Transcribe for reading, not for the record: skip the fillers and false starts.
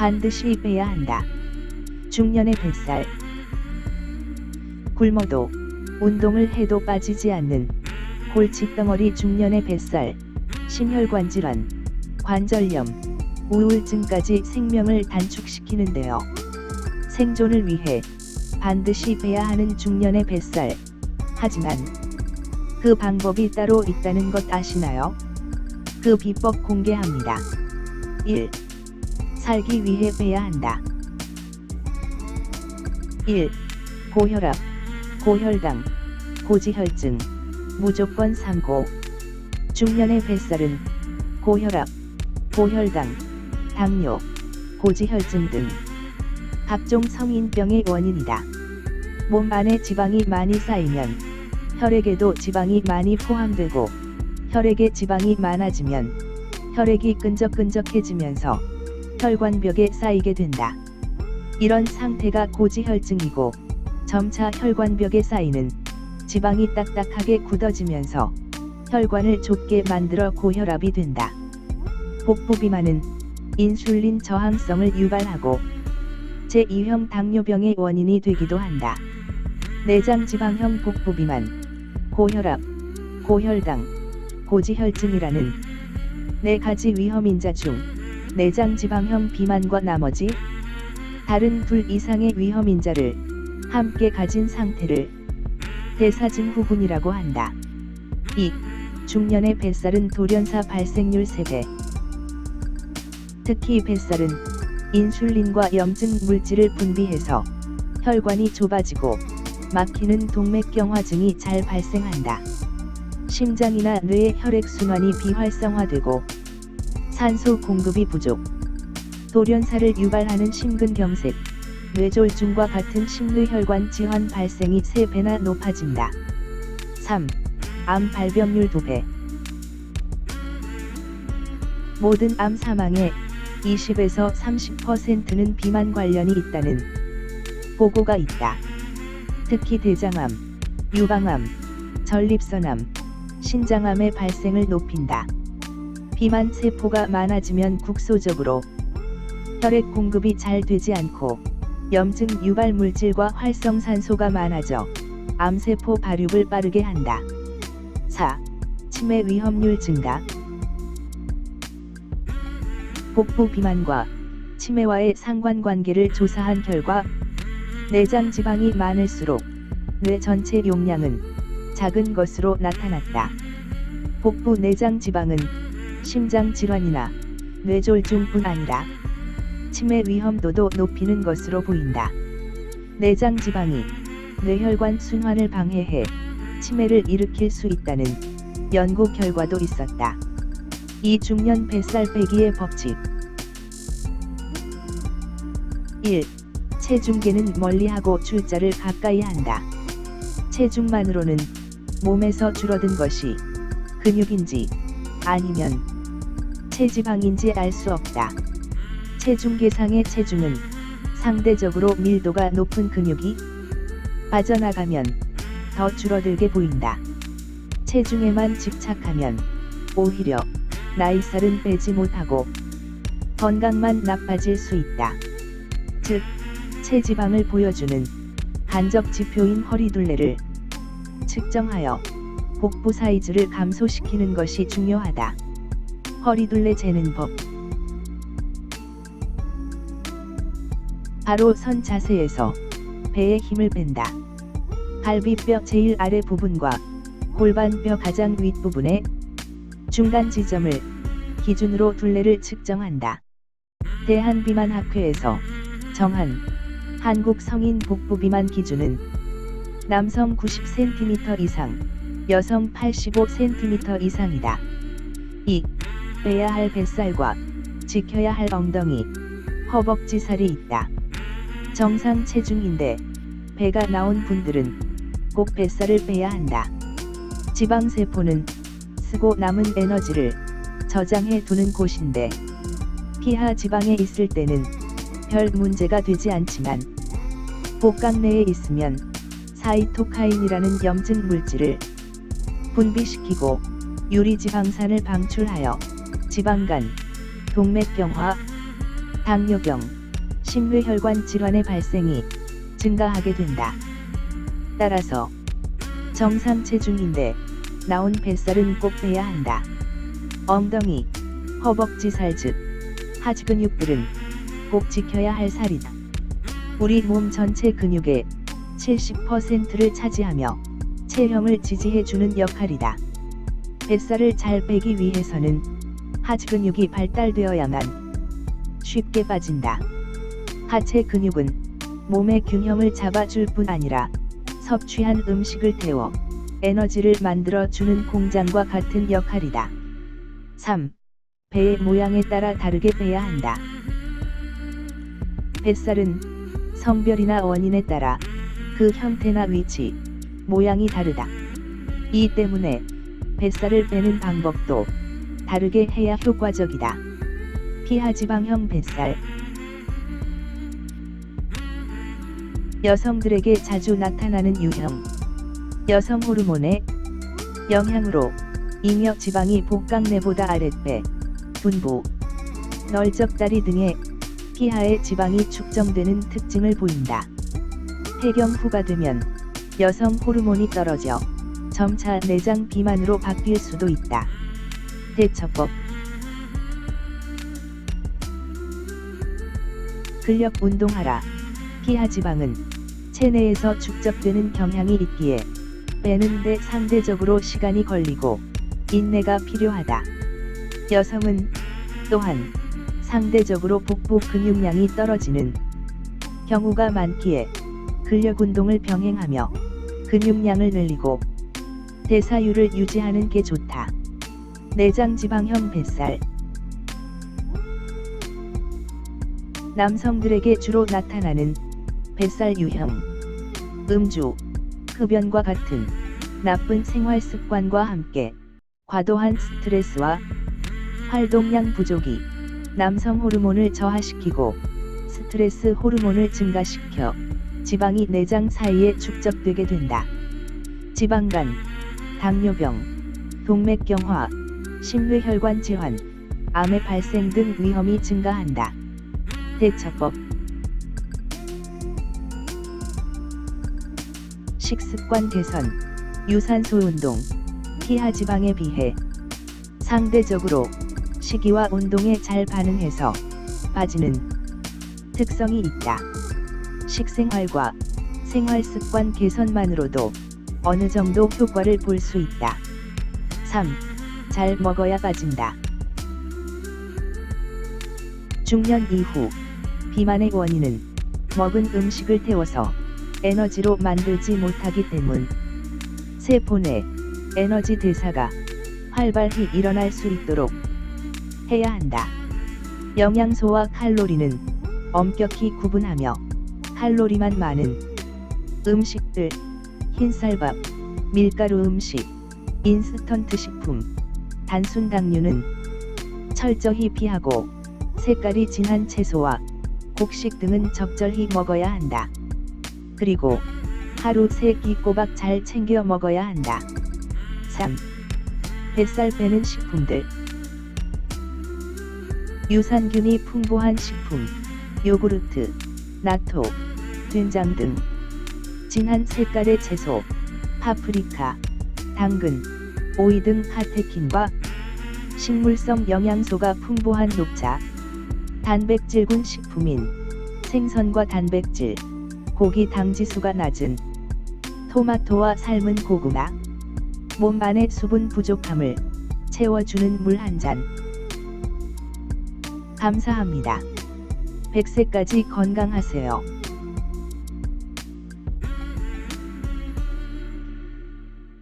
반드시 빼야 한다. 중년의 뱃살. 굶어도 운동을 해도 빠지지 않는 골칫덩어리 중년의 뱃살, 심혈관 질환, 관절염, 우울증까지 생명을 단축시키는데요. 생존을 위해 반드시 빼야 하는 중년의 뱃살. 하지만 그 방법이 따로 있다는 것 아시나요? 그 비법 공개합니다. 1. 살기 위해 빼야 한다. 1. 고혈압, 고혈당, 고지혈증, 무조건 삼고. 중년의 뱃살은 고혈압, 고혈당, 당뇨, 고지혈증 등 각종 성인병의 원인이다. 몸 안에 지방이 많이 쌓이면 혈액에도 지방이 많이 포함되고, 혈액에 지방이 많아지면 혈액이 끈적끈적해지면서 혈관벽에 쌓이게 된다. 이런 상태가 고지혈증이고, 점차 혈관벽에 쌓이는 지방이 딱딱하게 굳어지면서 혈관을 좁게 만들어 고혈압이 된다. 복부 비만은 인슐린 저항성을 유발하고 제2형 당뇨병의 원인이 되기도 한다. 내장 지방형 복부 비만, 고혈압, 고혈당, 고지혈증이라는 4가지 위험인자 중 내장 지방형 비만과 나머지 다른 2 이상의 위험인자를 함께 가진 상태를 대사증후군이라고 한다. 2. 중년의 뱃살은 돌연사 발생률 3배. 특히 뱃살은 인슐린과 염증 물질을 분비해서 혈관이 좁아지고 막히는 동맥경화증이 잘 발생한다. 심장이나 뇌의 혈액순환이 비활성화되고 산소 공급이 부족, 돌연사를 유발하는 심근경색, 뇌졸중과 같은 심뇌혈관 질환 발생이 3배나 높아진다. 3. 암 발병률 2배. 모든 암 사망의 20에서 30%는 비만 관련이 있다는 보고가 있다. 특히 대장암, 유방암, 전립선암, 신장암의 발생을 높인다. 비만 세포가 많아지면 국소적으로 혈액 공급이 잘 되지 않고 염증 유발 물질과 활성산소가 많아져 암세포 발육을 빠르게 한다. 4. 치매 위험률 증가. 복부 비만과 치매와의 상관관계를 조사한 결과 내장 지방이 많을수록 뇌 전체 용량은 작은 것으로 나타났다. 복부 내장 지방은 심장 질환이나 뇌졸중뿐 아니라 치매 위험도도 높이는 것으로 보인다. 내장 지방이 뇌혈관 순환을 방해해 치매를 일으킬 수 있다는 연구 결과도 있었다. 이 중년 뱃살 빼기의 법칙. 1. 체중계는 멀리하고 출자를 가까이 한다. 체중만으로는 몸에서 줄어든 것이 근육인지 아니면 체지방인지 알 수 없다. 체중계상의 체중은 상대적으로 밀도가 높은 근육이 빠져나가면 더 줄어들게 보인다. 체중에만 집착하면 오히려 나이살은 빼지 못하고 건강만 나빠질 수 있다. 즉, 체지방을 보여주는 간접 지표인 허리둘레를 측정하여 복부 사이즈를 감소시키는 것이 중요하다. 허리둘레 재는 법. 바로 선 자세에서 배에 힘을 뺀다. 갈비뼈 제일 아래 부분과 골반뼈 가장 윗부분의 중간 지점을 기준으로 둘레를 측정한다. 대한비만학회에서 정한 한국 성인 복부 비만 기준은 남성 90cm 이상, 여성 85cm 이상이다. 2. 빼야 할 뱃살과 지켜야 할 엉덩이, 허벅지 살이 있다. 정상 체중인데 배가 나온 분들은 꼭 뱃살을 빼야 한다. 지방세포는 쓰고 남은 에너지를 저장해 두는 곳인데 피하 지방에 있을 때는 별 문제가 되지 않지만 복강 내에 있으면 사이토카인이라는 염증 물질을 분비시키고 유리지방산을 방출하여 지방간, 동맥경화, 당뇨병, 심뇌혈관 질환의 발생이 증가하게 된다. 따라서 정상 체중인데 나온 뱃살은 꼭 빼야 한다. 엉덩이, 허벅지 살 즉 하지 근육들은 꼭 지켜야 할 살이다. 우리 몸 전체 근육의 70%를 차지하며 체형을 지지해주는 역할이다. 뱃살을 잘 빼기 위해서는 하지 근육이 발달되어야만 쉽게 빠진다. 하체 근육은 몸의 균형을 잡아줄 뿐 아니라 섭취한 음식을 태워 에너지를 만들어주는 공장과 같은 역할이다. 3. 배의 모양에 따라 다르게 빼야 한다. 뱃살은 성별이나 원인에 따라 그 형태나 위치, 모양이 다르다. 이 때문에 뱃살을 빼는 방법도 다르게 해야 효과적이다. 피하지방형 뱃살. 여성들에게 자주 나타나는 유형. 여성 호르몬의 영향으로 잉여 지방이 복강내보다 아랫배, 분부, 널쩍다리 등의 피하에 지방이 축적되는 특징을 보인다. 폐경 후가 되면 여성 호르몬이 떨어져 점차 내장 비만으로 바뀔 수도 있다. 대처법. 근력 운동하라. 피하지방은 체내에서 축적되는 경향이 있기에 빼는데 상대적으로 시간이 걸리고 인내가 필요하다. 여성은 또한 상대적으로 복부 근육량이 떨어지는 경우가 많기에 근력 운동을 병행하며 근육량을 늘리고 대사율을 유지하는 게 좋다. 내장지방형 뱃살. 남성들에게 주로 나타나는 뱃살 유형. 음주, 흡연과 같은 나쁜 생활 습관과 함께 과도한 스트레스와 활동량 부족이 남성 호르몬을 저하시키고 스트레스 호르몬을 증가시켜 지방이 내장 사이에 축적되게 된다. 지방간, 당뇨병, 동맥경화, 심뇌혈관 질환, 암의 발생 등 위험이 증가한다. 대처법. 식습관 개선, 유산소 운동, 피하지방에 비해 상대적으로 식이와 운동에 잘 반응해서 빠지는 특성이 있다. 식생활과 생활습관 개선만으로도 어느 정도 효과를 볼 수 있다. 3. 잘 먹어야 빠진다. 중년 이후 비만의 원인은 먹은 음식을 태워서 에너지로 만들지 못하기 때문. 세포 내 에너지 대사가 활발히 일어날 수 있도록 해야 한다. 영양소와 칼로리는 엄격히 구분하며 칼로리만 많은 음식들, 흰쌀밥, 밀가루 음식, 인스턴트 식품, 단순 당류는 철저히 피하고 색깔이 진한 채소와 곡식 등은 적절히 먹어야 한다. 그리고 하루 3끼 꼬박 잘 챙겨 먹어야 한다. 3. 뱃살 빼는 식품들. 유산균이 풍부한 식품, 요구르트, 나토, 된장 등 진한 색깔의 채소, 파프리카, 당근, 오이 등 카테킨과 식물성 영양소가 풍부한 녹차, 단백질군 식품인 생선과 단백질, 고기 당지수가 낮은 토마토와 삶은 고구마, 몸 안의 수분 부족함을 채워주는 물 한 잔. 감사합니다. 100세까지 건강하세요.